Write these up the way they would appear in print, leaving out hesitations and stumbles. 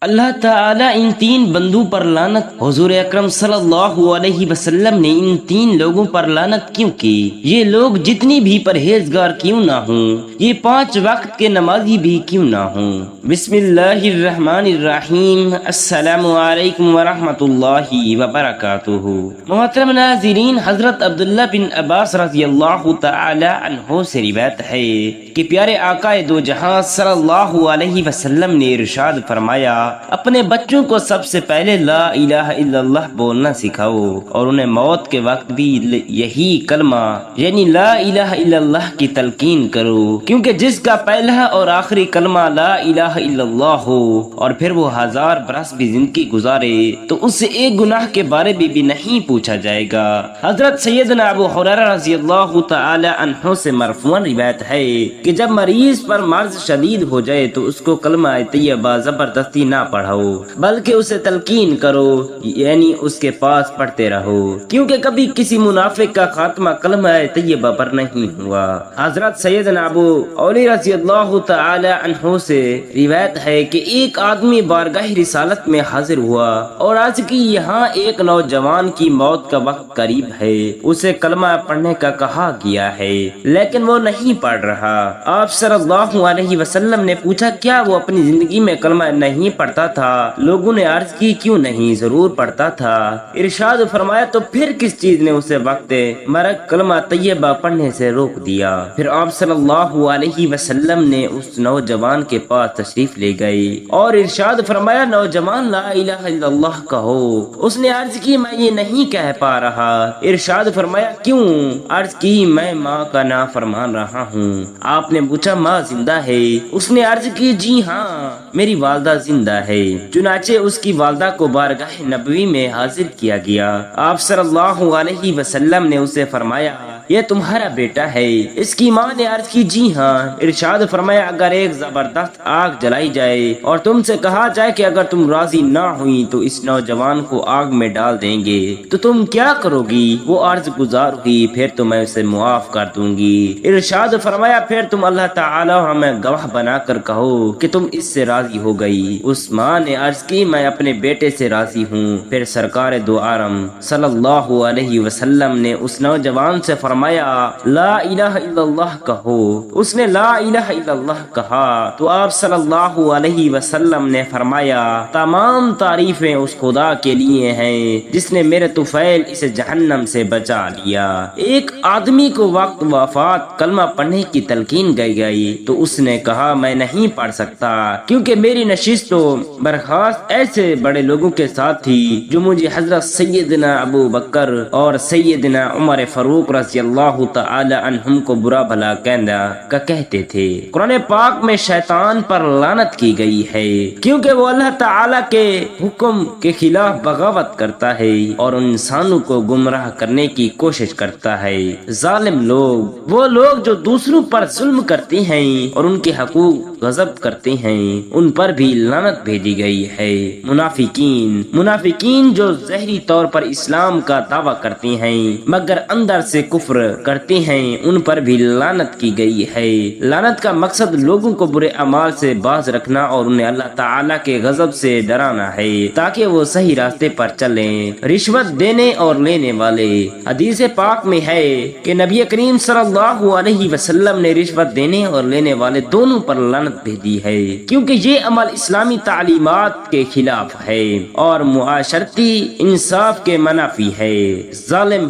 اللہ تعالیٰ ان تین بندوں پر لعنت، حضور اکرم صلی اللہ علیہ وسلم نے ان تین لوگوں پر لعنت کیوں کی؟ یہ لوگ جتنی بھی پرہیزگار کیوں نہ ہوں، یہ 5 وقت کے نمازی بھی کیوں نہ ہوں۔ بسم اللہ الرحمن الرحیم۔ السلام علیکم ورحمۃ اللہ وبرکاتہ۔ محترم ناظرین، حضرت عبداللہ بن عباس رضی اللہ تعالی عنہ سے روایت ہے کہ پیارے آقا دو جہاں صلی اللہ علیہ وسلم نے ارشاد فرمایا، اپنے بچوں کو سب سے پہلے لا الہ الا اللہ بولنا سکھاؤ اور انہیں موت کے وقت بھی یہی کلمہ یعنی لا الہ الا اللہ کی تلقین کرو، کیونکہ جس کا پہلا اور آخری کلمہ لا الہ الا اللہ ہو اور پھر وہ 1000 برس بھی زندگی گزارے تو اس سے ایک گناہ کے بارے میں بھی نہیں پوچھا جائے گا۔ حضرت سیدنا ابو ہریرہ رضی اللہ تعالی عنہ سے مرفوعاً روایت ہے کہ جب مریض پر مرض شدید ہو جائے تو اس کو کلمہ طیبہ زبردستی نہ پڑھاؤ بلکہ اسے تلقین کرو، یعنی اس کے پاس پڑھتے رہو، کیونکہ کبھی کسی منافق کا خاتمہ کلمہ طیبہ پر نہیں ہوا۔ حضرت سیدنا ابو اولی رضی اللہ تعالی عنہ سے روایت ہے کہ ایک آدمی بارگاہ رسالت میں حاضر ہوا اور آج کی یہاں ایک نوجوان کی موت کا وقت قریب ہے، اسے کلمہ پڑھنے کا کہا گیا ہے لیکن وہ نہیں پڑھ رہا۔ آپ صلی اللہ علیہ وسلم نے پوچھا، کیا وہ اپنی زندگی میں کلمہ نہیں پڑھتا تھا؟ لوگوں نے عرض کی، کیوں نہیں، ضرور پڑھتا تھا۔ ارشاد فرمایا، تو پھر کس چیز نے اسے وقت مرگ کلمہ طیبہ پڑھنے سے روک دیا؟ پھر آپ صلی اللہ علیہ وسلم نے اس نوجوان کے پاس تشریف لے گئے اور ارشاد فرمایا، نوجوان لا الہ الا اللہ کہو۔ اس نے عرض کی، میں یہ نہیں کہہ پا رہا۔ ارشاد فرمایا، کیوں؟ عرض کی، میں ماں کا نافرمان رہا ہوں۔ آپ نے پوچھا، ماں زندہ ہے؟ اس نے عرض کی، جی ہاں، میری والدہ زندہ ہے۔ چنانچہ اس کی والدہ کو بارگاہ نبوی میں حاضر کیا گیا۔ آپ صلی اللہ علیہ وسلم نے اسے فرمایا، یہ تمہارا بیٹا ہے؟ اس کی ماں نے عرض کی، جی ہاں۔ ارشاد فرمایا، اگر ایک زبردست آگ جلائی جائے اور تم سے کہا جائے کہ اگر تم راضی نہ ہوئی تو اس نوجوان کو آگ میں ڈال دیں گے تو تم کیا کرو گی؟ وہ عرض گزار ہوئی، پھر تو میں اسے معاف کر دوں گی۔ ارشاد فرمایا، پھر تم اللہ تعالی ہمیں گواہ بنا کر کہو کہ تم اس سے راضی ہو گئی۔ اس ماں نے عرض کی، میں اپنے بیٹے سے راضی ہوں۔ پھر سرکار دو عالم صلی اللہ علیہ وسلم نے اس نوجوان سے فرمایا، لا الہ الا اللہ کہو۔ اس نے لا الہ الا اللہ کہا تو آپ صلی اللہ علیہ وسلم نے فرمایا، تمام تعریفیں اس خدا کے لیے ہیں جس نے میرے طفیل اسے جہنم سے بچا لیا۔ ایک آدمی کو وقت وفات کلمہ پڑھنے کی تلقین گئی گئی تو اس نے کہا، میں نہیں پڑھ سکتا کیونکہ میری نشست و برخاست ایسے بڑے لوگوں کے ساتھ تھی جو مجھے حضرت سیدنا ابو بکر اور سیدنا عمر فاروق رضی اللہ تعالی عنہم کو برا بھلا کہتے تھے۔ قرآن پاک میں شیطان پر لعنت کی گئی ہے کیونکہ وہ اللہ تعالی کے حکم کے خلاف بغاوت کرتا ہے اور انسانوں کو گمراہ کرنے کی کوشش کرتا ہے۔ ظالم لوگ، وہ لوگ جو دوسروں پر ظلم کرتے ہیں اور ان کے حقوق غصب کرتے ہیں، ان پر بھی لعنت بھیجی گئی ہے۔ منافقین جو ظاہری طور پر اسلام کا دعویٰ کرتے ہیں مگر اندر سے کفر کرتے ہیں، ان پر بھی لعنت کی گئی ہے۔ لعنت کا مقصد لوگوں کو برے اعمال سے باز رکھنا اور انہیں اللہ تعالیٰ کے غضب سے ڈرانا ہے تاکہ وہ صحیح راستے پر چلیں۔ رشوت دینے اور لینے والے، حدیث پاک میں ہے کہ نبی کریم صلی اللہ علیہ وسلم نے رشوت دینے اور لینے والے دونوں پر لعنت بھیجی ہے کیونکہ یہ عمل اسلامی تعلیمات کے خلاف ہے اور معاشرتی انصاف کے منافی ہے۔ ظالم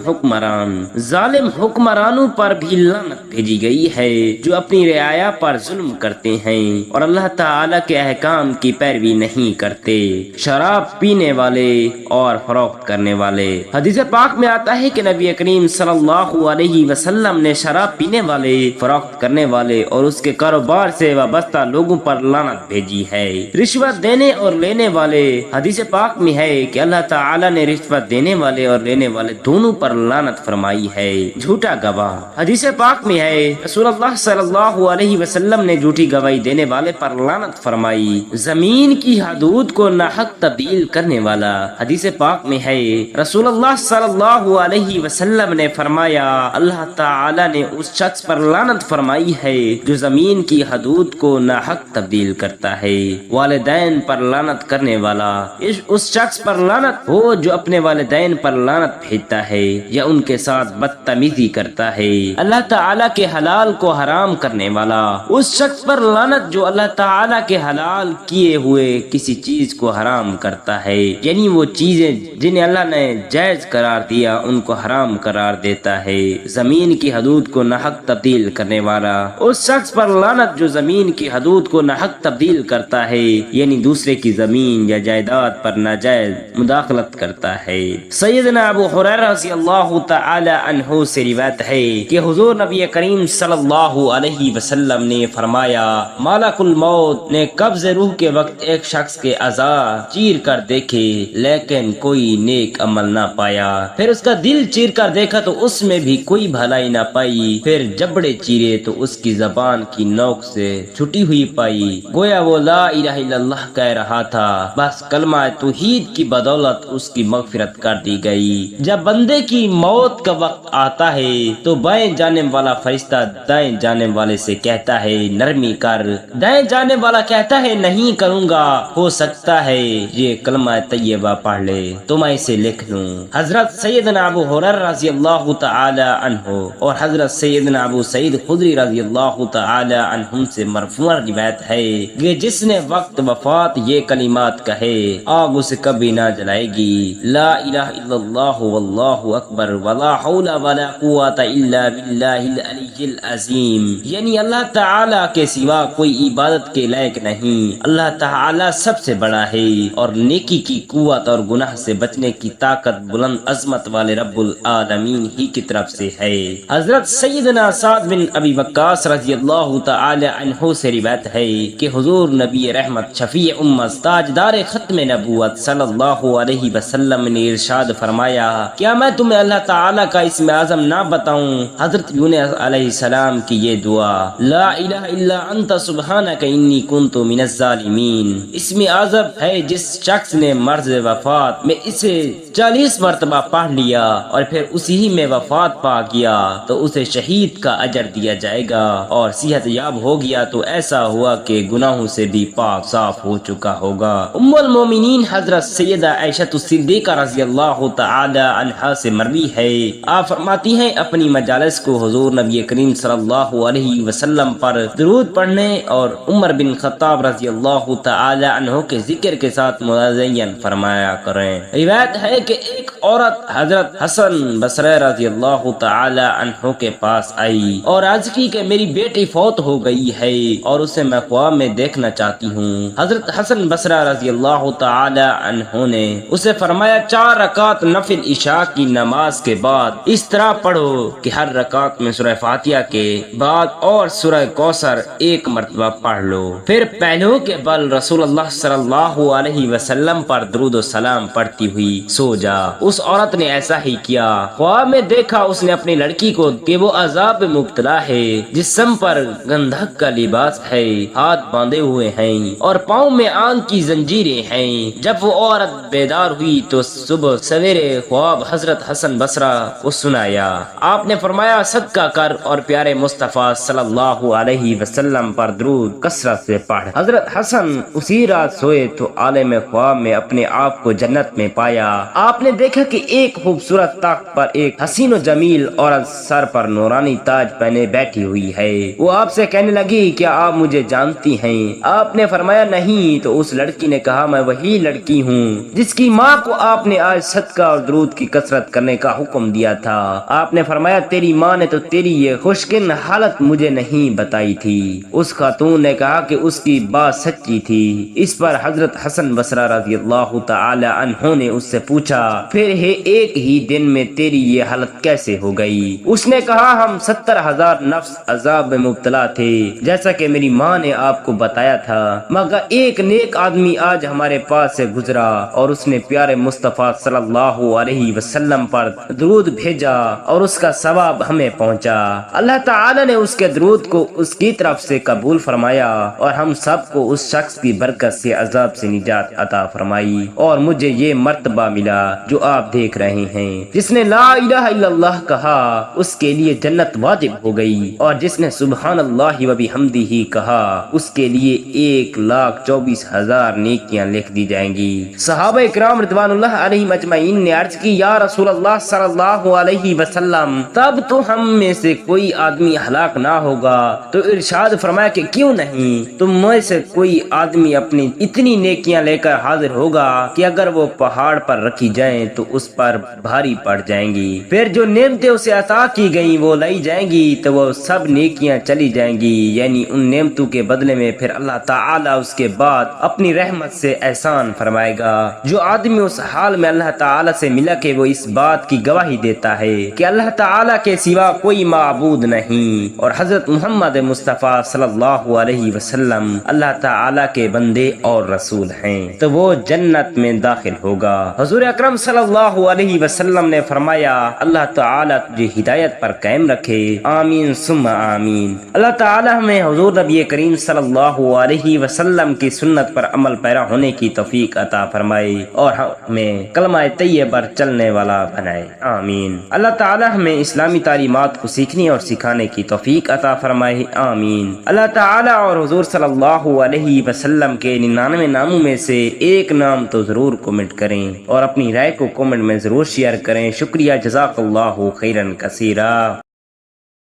حکمرانوں پر بھی لعنت بھیجی گئی ہے جو اپنی رعایا پر ظلم کرتے ہیں اور اللہ تعالی کے احکام کی پیروی نہیں کرتے۔ شراب پینے والے اور فروخت کرنے والے، حدیث پاک میں آتا ہے کہ نبی کریم صلی اللہ علیہ وسلم نے شراب پینے والے، فروخت کرنے والے اور اس کے کاروبار سے وابستہ لوگوں پر لعنت بھیجی ہے۔ رشوت دینے اور لینے والے، حدیث پاک میں ہے کہ اللہ تعالی نے رشوت دینے والے اور لینے والے دونوں پر لعنت فرمائی ہے۔ جھوٹا گواہ، حدیث پاک میں ہے رسول اللہ صلی اللہ علیہ وسلم نے جھوٹی گواہی دینے والے پر لعنت فرمائی۔ زمین کی حدود کو ناحق تبدیل کرنے والا، حدیث پاک میں ہے رسول اللہ صلی اللہ علیہ وسلم نے فرمایا، اللہ تعالی نے اس شخص پر لعنت فرمائی ہے جو زمین کی حدود کو کو ناحق تبدیل کرتا ہے۔ والدین پر لعنت کرنے والا اس شخص پر لعنت ہو جو اپنے والدین پر لعنت بھیجتا ہے یا ان کے ساتھ بدتمیزی کرتا ہے۔ اللہ تعالیٰ کے حلال کو حرام کرنے والا اس شخص پر لعنت جو اللہ تعالیٰ کے حلال کیے ہوئے کسی چیز کو حرام کرتا ہے، یعنی وہ چیزیں جنہیں اللہ نے جائز قرار دیا ان کو حرام قرار دیتا ہے۔ زمین کی حدود کو ناحق تبدیل کرنے والا اس شخص پر لعنت جو زمین کی حدود کو ناحق تبدیل کرتا ہے، یعنی دوسرے کی زمین یا جائیداد پر ناجائز مداخلت کرتا ہے۔ سیدنا ابو ہریرہ رضی اللہ تعالی عنہ سے روایت ہے کہ حضور نبی کریم صلی اللہ علیہ وسلم نے فرمایا، ملک الموت نے قبض روح کے وقت ایک شخص کے اعضاء چیر کر دیکھے لیکن کوئی نیک عمل نہ پایا، پھر اس کا دل چیر کر دیکھا تو اس میں بھی کوئی بھلائی نہ پائی، پھر جبڑے چیرے تو اس کی زبان کی نوک سے چھٹی ہوئی پائی، گویا وہ لا الہ الا اللہ کہہ رہا تھا، بس کلمہ توحید کی بدولت اس کی مغفرت کر دی گئی۔ جب بندے کی موت کا وقت آتا ہے تو بائیں جانب والا فرشتہ دائیں جانب والے سے کہتا ہے نرمی کر، دائیں جانب والا کہتا ہے نہیں کروں گا، ہو سکتا ہے یہ کلمہ طیبہ پڑھ لے تو میں اسے لکھ لوں۔ حضرت سیدنا ابو ہریرہ رضی اللہ تعالی عنہ اور حضرت سیدنا ابو سعید خدری رضی اللہ تعالی عنہم سے مرفوع روایت ہے کہ جس نے وقت وفات یہ کلمات کہے آگ اسے کبھی نہ جلائے گی، لا الہ الا اللہ واللہ اکبر ولا حول ولا قوت الا باللہ العلی العظیم، یعنی اللہ تعالی کے سوا کوئی عبادت کے لائق نہیں، اللہ تعالی سب سے بڑا ہے اور نیکی کی قوت اور گناہ سے بچنے کی طاقت بلند عظمت والے رب العالمین ہی کی طرف سے ہے۔ حضرت سیدنا سعد بن ابی وقاص رضی اللہ تعالی عنہ سے روایت ہے کہ حضور نبی رحمت شفیع امت تاجدار ختم نبوت صلی اللہ علیہ وسلم نے ارشاد فرمایا، کیا میں تمہیں اللہ تعالی کا اسم اعظم نہ بتاؤں؟ حضرت یونس علیہ السلام کی یہ دعا، لا الہ الا انت سبحانک انی کنت من الظالمین، اسم اعظم ہے جس شخص نے مرض وفات میں اسے 40 مرتبہ پڑھ لیا اور پھر اسی میں وفات پا گیا تو اسے شہید کا اجر دیا جائے گا، اور صحت یاب ہو گیا تو ایسا ہوا کہ گناہوں سے بھی پاک صاف ہو چکا ہوگا۔ ام المومنین حضرت سیدہ عائشہ صدیقہ رضی اللہ تعالی عنہا سے مروی ہے، آپ فرماتی ہیں اپنی مجالس کو حضور نبی کریم صلی اللہ علیہ وسلم پر درود پڑھنے اور عمر بن خطاب رضی اللہ تعالی عنہ کے ذکر کے ساتھ مزین فرمایا کریں۔ روایت ہے کہ ایک عورت حضرت حسن بصری رضی اللہ تعالی عنہ کے پاس آئی اور عرض کی کہ میری بیٹی فوت ہو گئی ہے اور اسے میں خواب میں دیکھنا چاہتی ہوں۔ حضرت حسن بصری رضی اللہ تعالی عنہ نے اسے فرمایا 4 رکعت نفل عشاء کی نماز کے بعد اس طرح پڑھو کہ ہر رکعت میں سورہ فاتحہ کے بعد اور سورہ کوثر 1 مرتبہ پڑھ لو، پھر پہلو کے بل رسول اللہ صلی اللہ علیہ وسلم پر درود و سلام پڑھتی ہوئی سو جا۔ اس عورت نے ایسا ہی کیا، خواب میں دیکھا اس نے اپنی لڑکی کو کہ وہ عذاب میں مبتلا ہے، جسم پر گندھک کا لباس ہے، ہاتھ باندھے ہوئے ہیں اور پاؤں میں آنکھ کی زنجیریں ہیں۔ جب وہ عورت بیدار ہوئی تو صبح سویرے خواب حضرت حسن بصری کو سنایا، آپ نے فرمایا صدقہ کر اور پیارے مصطفیٰ صلی اللہ علیہ وسلم پر درود کثرت سے پڑھ۔ حضرت حسن اسی رات سوئے تو عالم خواب میں اپنے آپ کو جنت میں پایا۔ آپ نے دیکھا کہ ایک خوبصورت تخت پر ایک حسین و جمیل عورت سر پر نورانی تاج پہنے بیٹھی ہوئی ہے۔ وہ آپ سے کہنے لگی کیا آپ مجھے جانتی ہیں؟ آپ نے فرمایا نہیں، تو اس لڑکی نے کہا میں وہی لڑکی ہوں جس کی ماں کو آپ نے آج صدقہ اور درود کی کثرت کرنے کا حکم دیا تھا۔ آپ نے فرمایا تیری ماں نے تو تیری یہ خوشگن حالت مجھے نہیں بتائی تھی۔ اس خاتون نے کہا کہ اس کی بات سچی تھی۔ اس پر حضرت حسن بصری رضی اللہ تعالی عنہ نے اس سے پوچھا پھر ایک ہی دن میں تیری یہ حالت کیسے ہو گئی؟ اس نے کہا ہم 70,000 نفس عذاب میں مبتلا تھے جیسا کہ میری ماں نے آپ کو بتایا تھا، مگر ایک نیک آدمی آج ہمارے پاس سے گزرا اور اس نے پیارے مصطفیٰ صلی اللہ علیہ وسلم پر درود بھیجا اور اس کا ثواب ہمیں پہنچا۔ اللہ تعالی نے اس کے درود کو اس کی طرف سے قبول فرمایا اور ہم سب کو اس شخص کی برکت سے عذاب سے نجات عطا فرمائی، اور مجھے یہ مرتبہ ملا جو آپ دیکھ رہے ہیں۔ جس نے لا الہ الا اللہ کہا اس کے لیے جنت واجب ہو گئی، اور جس نے سبحان اللہ و بحمدہ کہا اس کے لیے 1,24,000 نیکیاں لکھ دی جائیں گی۔ صحابہ کرام رضوان اللہ علیہم اجمعین نے عرض کی یا رسول اللہ صلی اللہ علیہ وسلم تب تو ہم میں سے کوئی آدمی ہلاک نہ ہوگا، تو ارشاد فرمایا کہ کیوں نہیں، تم میں سے کوئی آدمی اپنی اتنی نیکیاں لے کر حاضر ہوگا کہ اگر وہ پہاڑ پر رکھی جائیں تو اس پر بھاری پڑ جائیں گی، پھر جو نعمتیں اسے عطا کی گئیں وہ لائی جائیں گی تو وہ سب نیکیاں چلی جائیں گی، یعنی ان نعمتوں کے بدلے میں پھر اللہ تعالی اس کے بعد اپنی رحمت سے احسان فرمائے گا۔ جو آدمی اس حال میں اللہ تعالی سے ملا کہ وہ اس بات کی گواہی دیتا ہے کہ اللہ تعالی کے سوا کوئی معبود نہیں اور حضرت محمد مصطفیٰ صلی اللہ علیہ وسلم اللہ تعالی کے بندے اور رسول ہیں تو وہ جنت میں داخل ہوگا۔ حضور اکرم صلی اللہ علیہ وسلم نے فرمایا اللہ تعالی تجھے ہدایت پر قائم رکھے، آمین ثم آمین۔ اللہ تعالی ہمیں حضور نبی کریم صلی اللہ علیہ وسلم کی سنت پر عمل پیرا ہونے کی توفیق عطا فرمائے اور ہمیں کلمہ طیبہ پر چلنے والا بنائے، آمین۔ اللہ تعالی ہمیں اسلامی تعلیمات کو سیکھنے اور سکھانے کی توفیق عطا فرمائے، آمین۔ اللہ تعالی اور حضور صلی اللہ علیہ وسلم کے 99 ناموں میں سے ایک نام تو ضرور کمنٹ کریں اور اپنی رائے کو کمنٹ میں ضرور شیئر کریں۔ شکریہ، جزاک اللہ خیرا کثیرا۔